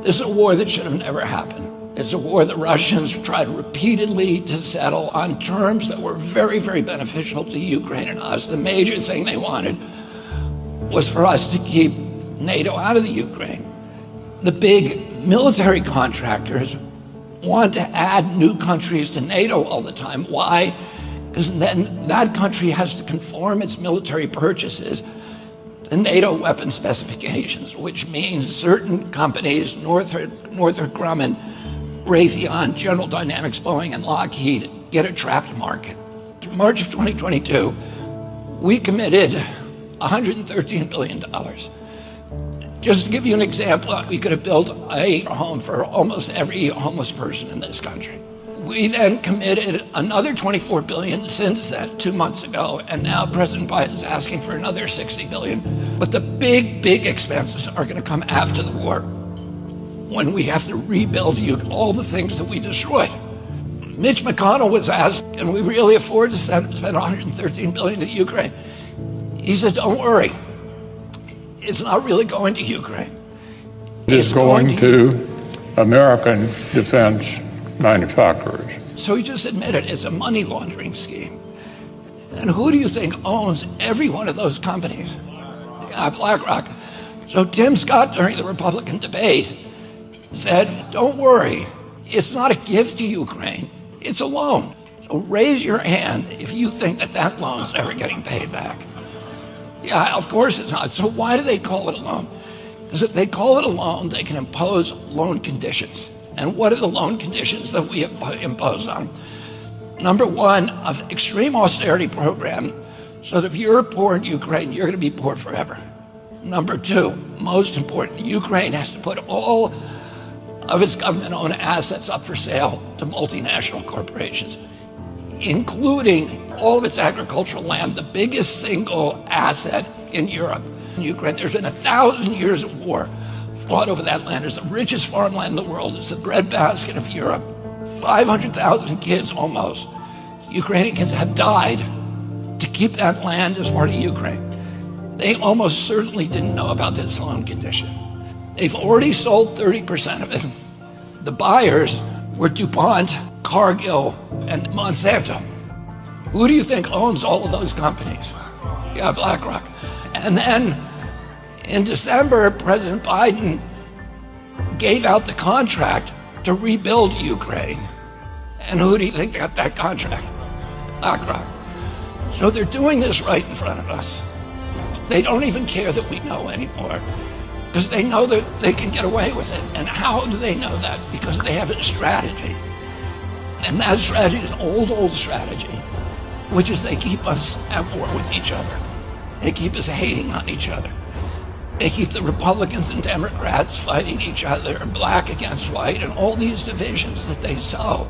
This is a war that should have never happened. It's a war the Russians tried repeatedly to settle on terms that were very, very beneficial to Ukraine and us. The major thing they wanted was for us to keep NATO out of the Ukraine. The big military contractors want to add new countries to NATO all the time. Why? Because then that country has to conform its military purchases to NATO weapon specifications, which means certain companies, Northrop Grumman, Raytheon, General Dynamics, Boeing, and Lockheed, get a trapped market. In March of 2022, we committed $113 billion. Just to give you an example, we could have built a home for almost every homeless person in this country. We then committed another $24 billion since then, 2 months ago, and now President Biden's asking for another $60 billion. But the big expenses are going to come after the war, when we have to rebuild all the things that we destroyed. Mitch McConnell was asked, can we really afford to spend $113 billion to Ukraine? He said, don't worry. It's not really going to Ukraine. It's going to American defense manufacturers. So he just admitted it's a money laundering scheme. And who do you think owns every one of those companies? BlackRock. So Tim Scott, during the Republican debate, said, don't worry, it's not a gift to Ukraine, it's a loan. So raise your hand if you think that loan's ever getting paid back. Yeah, of course it's not. So why do they call it a loan? Because if they call it a loan, they can impose loan conditions. And what are the loan conditions that we impose on? Number one, an extreme austerity program, so that if you're poor in Ukraine, you're going to be poor forever. Number two, most important, Ukraine has to put all of its government-owned assets up for sale to multinational corporations, including all of its agricultural land, the biggest single asset in Europe. In Ukraine, there's been 1,000 years of war fought over that land. It's the richest farmland in the world. It's the breadbasket of Europe. 500,000 kids almost, Ukrainian kids, have died to keep that land as part of Ukraine. They almost certainly didn't know about this loan condition. They've already sold 30% of it. The buyers were DuPont, Cargill, and Monsanto. Who do you think owns all of those companies? Yeah, BlackRock. And then in December, President Biden gave out the contract to rebuild Ukraine. And who do you think got that contract? BlackRock. So they're doing this right in front of us. They don't even care that we know anymore, because they know that they can get away with it. And how do they know that? Because they have a strategy. And that strategy is an old strategy, which is they keep us at war with each other. They keep us hating on each other. They keep the Republicans and Democrats fighting each other, and black against white, and all these divisions that they sow.